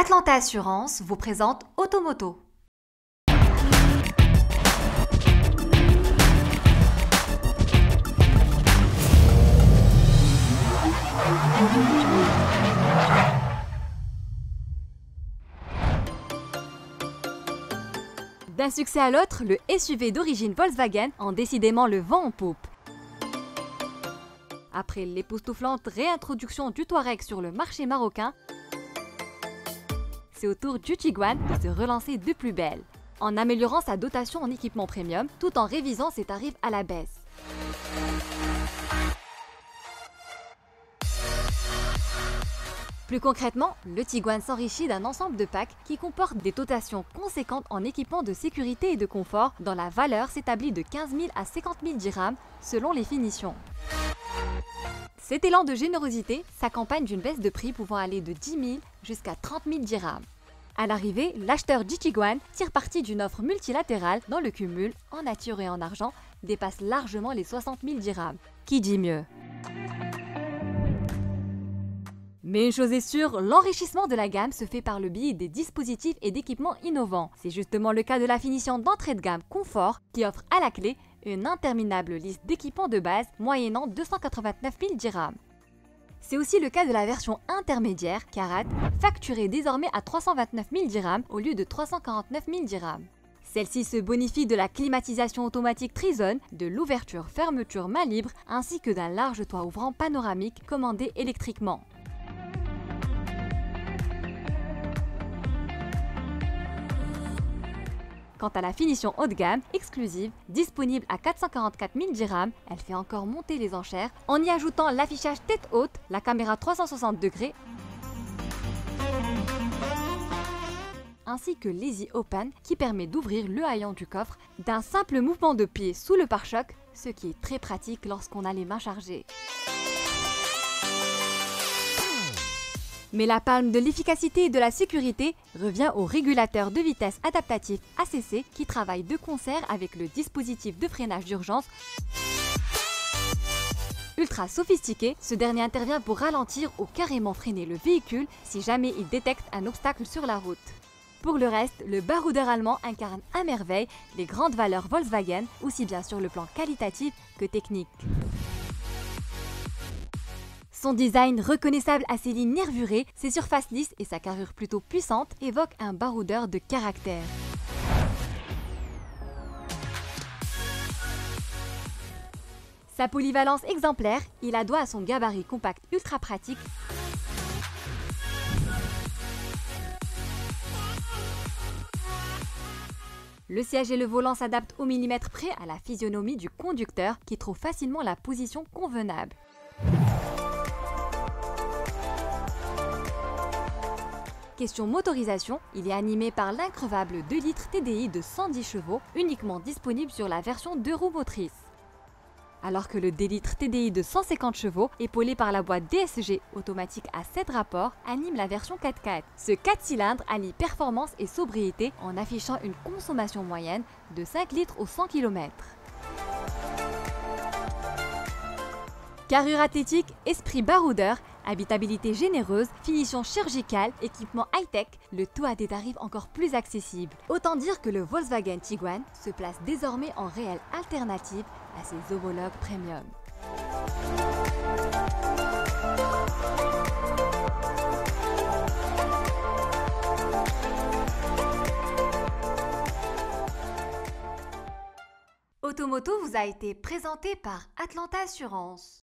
Atlanta Assurance vous présente Automoto. D'un succès à l'autre, le SUV d'origine Volkswagen en décidément le vent en poupe. Après l'époustouflante réintroduction du Touareg sur le marché marocain, c'est au tour du Tiguan de se relancer de plus belle, en améliorant sa dotation en équipement premium tout en révisant ses tarifs à la baisse. Plus concrètement, le Tiguan s'enrichit d'un ensemble de packs qui comportent des dotations conséquentes en équipements de sécurité et de confort dont la valeur s'établit de 15 000 à 50 000 dirhams selon les finitions. Cet élan de générosité s'accompagne d'une baisse de prix pouvant aller de 10 000 jusqu'à 30 000 dirhams. À l'arrivée, l'acheteur du Tiguan tire parti d'une offre multilatérale dont le cumul, en nature et en argent, dépasse largement les 60 000 dirhams. Qui dit mieux? Mais une chose est sûre, l'enrichissement de la gamme se fait par le biais des dispositifs et d'équipements innovants. C'est justement le cas de la finition d'entrée de gamme Confort qui offre à la clé une interminable liste d'équipements de base moyennant 289 000 dirhams. C'est aussi le cas de la version intermédiaire Karat, facturée désormais à 329 000 dirhams au lieu de 349 000 dirhams. Celle-ci se bonifie de la climatisation automatique Trizone, de l'ouverture-fermeture main libre ainsi que d'un large toit ouvrant panoramique commandé électriquement. Quant à la finition haut de gamme, exclusive, disponible à 444 000 dirhams, elle fait encore monter les enchères en y ajoutant l'affichage tête haute, la caméra 360 degrés, ainsi que l'Easy Open qui permet d'ouvrir le haillon du coffre d'un simple mouvement de pied sous le pare-choc, ce qui est très pratique lorsqu'on a les mains chargées. Mais la palme de l'efficacité et de la sécurité revient au régulateur de vitesse adaptatif ACC qui travaille de concert avec le dispositif de freinage d'urgence ultra sophistiqué. Ce dernier intervient pour ralentir ou carrément freiner le véhicule si jamais il détecte un obstacle sur la route. Pour le reste, le baroudeur allemand incarne à merveille les grandes valeurs Volkswagen, aussi bien sur le plan qualitatif que technique. Son design reconnaissable à ses lignes nervurées, ses surfaces lisses et sa carrure plutôt puissante évoquent un baroudeur de caractère. Sa polyvalence exemplaire, il la doit à son gabarit compact ultra pratique, le siège et le volant s'adaptent au millimètre près à la physionomie du conducteur qui trouve facilement la position convenable. Question motorisation, il est animé par l'increvable 2 litres TDI de 110 chevaux, uniquement disponible sur la version 2 roues motrices. Alors que le 2 litres TDI de 150 chevaux, épaulé par la boîte DSG automatique à 7 rapports, anime la version 4x4. Ce 4 cylindres allie performance et sobriété en affichant une consommation moyenne de 5 litres au 100 km. Carrure athlétique, esprit baroudeur, habitabilité généreuse, finition chirurgicale, équipement high-tech, le tout à des tarifs encore plus accessibles. Autant dire que le Volkswagen Tiguan se place désormais en réelle alternative à ses homologues premium. Automoto vous a été présenté par Atlanta Assurance.